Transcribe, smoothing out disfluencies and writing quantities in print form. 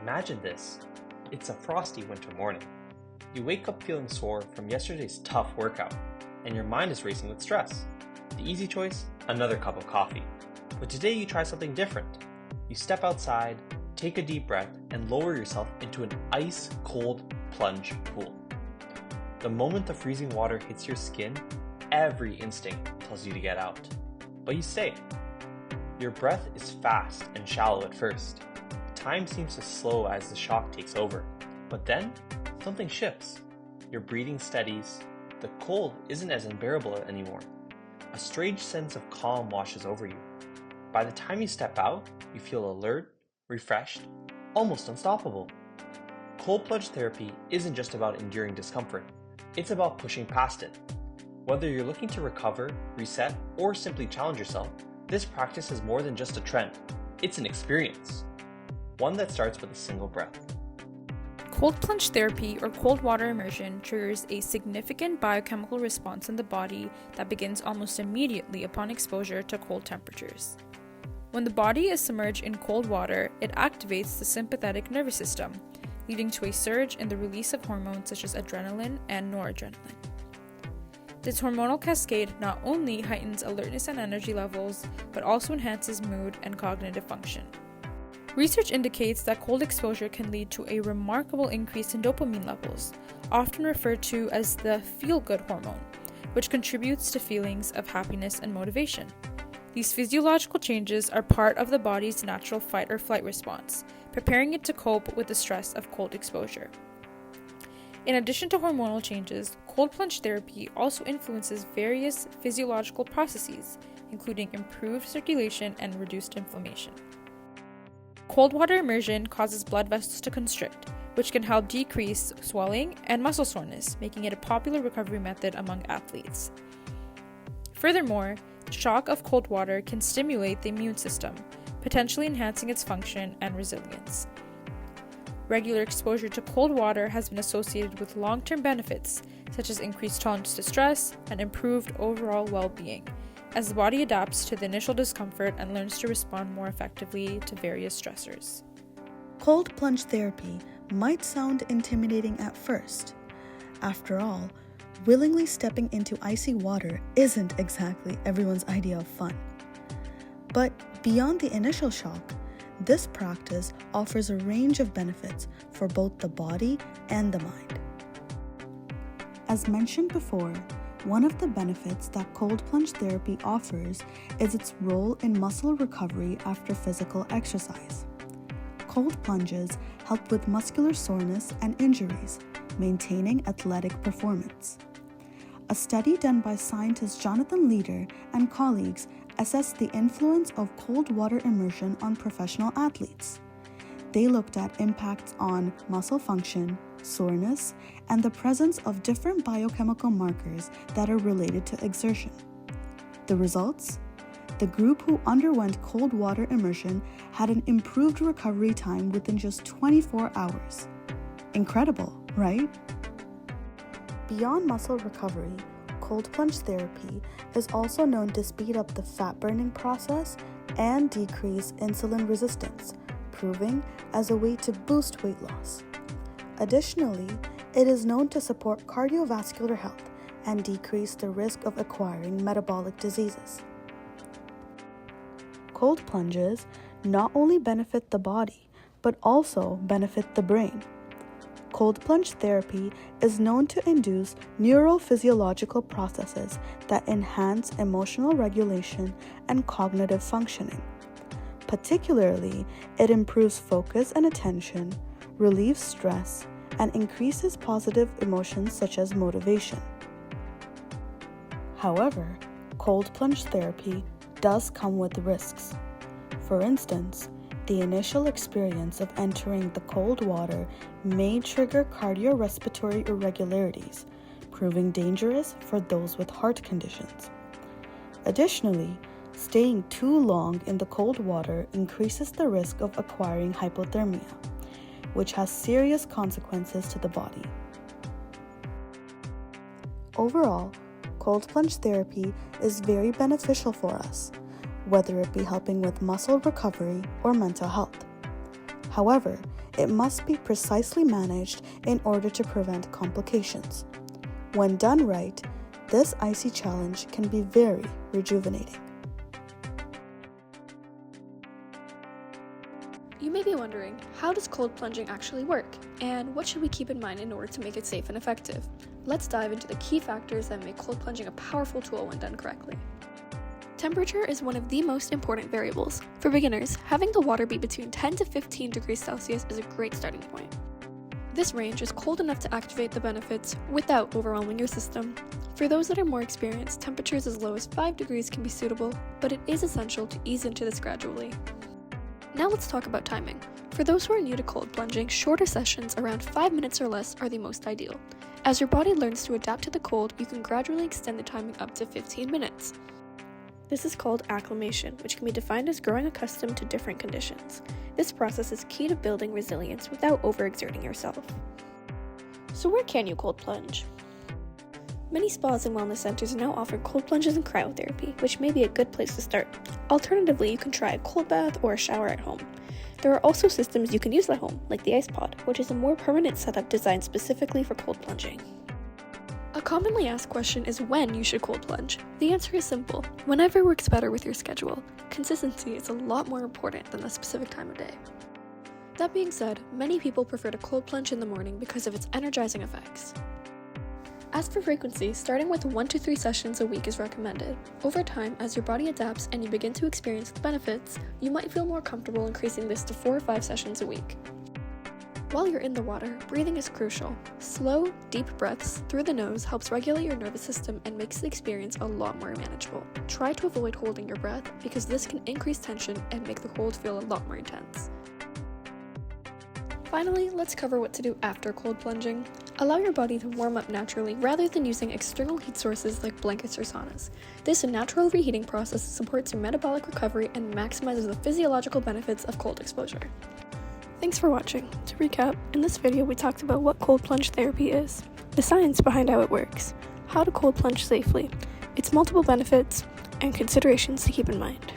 Imagine this. It's a frosty winter morning. You wake up feeling sore from yesterday's tough workout, and your mind is racing with stress. The easy choice? Another cup of coffee. But today you try something different. You step outside, take a deep breath, and lower yourself into an ice-cold plunge pool. The moment the freezing water hits your skin, every instinct tells you to get out. But you stay. Your breath is fast and shallow at first. Time seems to slow as the shock takes over. But then, something shifts. Your breathing steadies. The cold isn't as unbearable anymore. A strange sense of calm washes over you. By the time you step out, you feel alert, refreshed, almost unstoppable. Cold plunge therapy isn't just about enduring discomfort. It's about pushing past it. Whether you're looking to recover, reset, or simply challenge yourself, this practice is more than just a trend. It's an experience. One that starts with a single breath. Cold plunge therapy or cold water immersion triggers a significant biochemical response in the body that begins almost immediately upon exposure to cold temperatures. When the body is submerged in cold water, it activates the sympathetic nervous system, leading to a surge in the release of hormones such as adrenaline and noradrenaline. This hormonal cascade not only heightens alertness and energy levels, but also enhances mood and cognitive function. Research indicates that cold exposure can lead to a remarkable increase in dopamine levels, often referred to as the feel-good hormone, which contributes to feelings of happiness and motivation. These physiological changes are part of the body's natural fight or flight response, preparing it to cope with the stress of cold exposure. In addition to hormonal changes, cold plunge therapy also influences various physiological processes, including improved circulation and reduced inflammation. Cold water immersion causes blood vessels to constrict, which can help decrease swelling and muscle soreness, making it a popular recovery method among athletes. Furthermore, the shock of cold water can stimulate the immune system, potentially enhancing its function and resilience. Regular exposure to cold water has been associated with long-term benefits, such as increased tolerance to stress and improved overall well-being, as the body adapts to the initial discomfort and learns to respond more effectively to various stressors. Cold plunge therapy might sound intimidating at first. After all, willingly stepping into icy water isn't exactly everyone's idea of fun. But beyond the initial shock, this practice offers a range of benefits for both the body and the mind. As mentioned before, one of the benefits that cold plunge therapy offers is its role in muscle recovery after physical exercise. Cold plunges help with muscular soreness and injuries, maintaining athletic performance. A study done by scientist Jonathan Leder and colleagues assessed the influence of cold water immersion on professional athletes. They looked at impacts on muscle function, soreness, and the presence of different biochemical markers that are related to exertion. The results? The group who underwent cold water immersion had an improved recovery time within just 24 hours. Incredible, right? Beyond muscle recovery, cold plunge therapy is also known to speed up the fat burning process and decrease insulin resistance, proving as a way to boost weight loss. Additionally, it is known to support cardiovascular health and decrease the risk of acquiring metabolic diseases. Cold plunges not only benefit the body, but also benefit the brain. Cold plunge therapy is known to induce neurophysiological processes that enhance emotional regulation and cognitive functioning. Particularly, it improves focus and attention, relieves stress, and increases positive emotions such as motivation. However, cold plunge therapy does come with risks. For instance, the initial experience of entering the cold water may trigger cardiorespiratory irregularities, proving dangerous for those with heart conditions. Additionally, staying too long in the cold water increases the risk of acquiring hypothermia, which has serious consequences to the body. Overall, cold plunge therapy is very beneficial for us, whether it be helping with muscle recovery or mental health. However, it must be precisely managed in order to prevent complications. When done right, this icy challenge can be very rejuvenating. You may be wondering, how does cold plunging actually work? And what should we keep in mind in order to make it safe and effective? Let's dive into the key factors that make cold plunging a powerful tool when done correctly. Temperature is one of the most important variables. For beginners, having the water be between 10 to 15 degrees Celsius is a great starting point. This range is cold enough to activate the benefits without overwhelming your system. For those that are more experienced, temperatures as low as 5 degrees can be suitable, but it is essential to ease into this gradually. Now let's talk about timing. For those who are new to cold plunging, shorter sessions around 5 minutes or less are the most ideal. As your body learns to adapt to the cold, you can gradually extend the timing up to 15 minutes. This is called acclimation, which can be defined as growing accustomed to different conditions. This process is key to building resilience without overexerting yourself. So where can you cold plunge? Many spas and wellness centers now offer cold plunges and cryotherapy, which may be a good place to start. Alternatively, you can try a cold bath or a shower at home. There are also systems you can use at home, like the ice pod, which is a more permanent setup designed specifically for cold plunging. A commonly asked question is when you should cold plunge. The answer is simple: whenever works better with your schedule. Consistency is a lot more important than the specific time of day. That being said, many people prefer to cold plunge in the morning because of its energizing effects. As for frequency, starting with 1 to 3 sessions a week is recommended. Over time, as your body adapts and you begin to experience the benefits, you might feel more comfortable increasing this to 4 or 5 sessions a week. While you're in the water, breathing is crucial. Slow, deep breaths through the nose helps regulate your nervous system and makes the experience a lot more manageable. Try to avoid holding your breath because this can increase tension and make the cold feel a lot more intense. Finally, let's cover what to do after cold plunging. Allow your body to warm up naturally rather than using external heat sources like blankets or saunas. This natural reheating process supports your metabolic recovery and maximizes the physiological benefits of cold exposure. Thanks for watching. To recap, in this video we talked about what cold plunge therapy is, the science behind how it works, how to cold plunge safely, its multiple benefits, and considerations to keep in mind.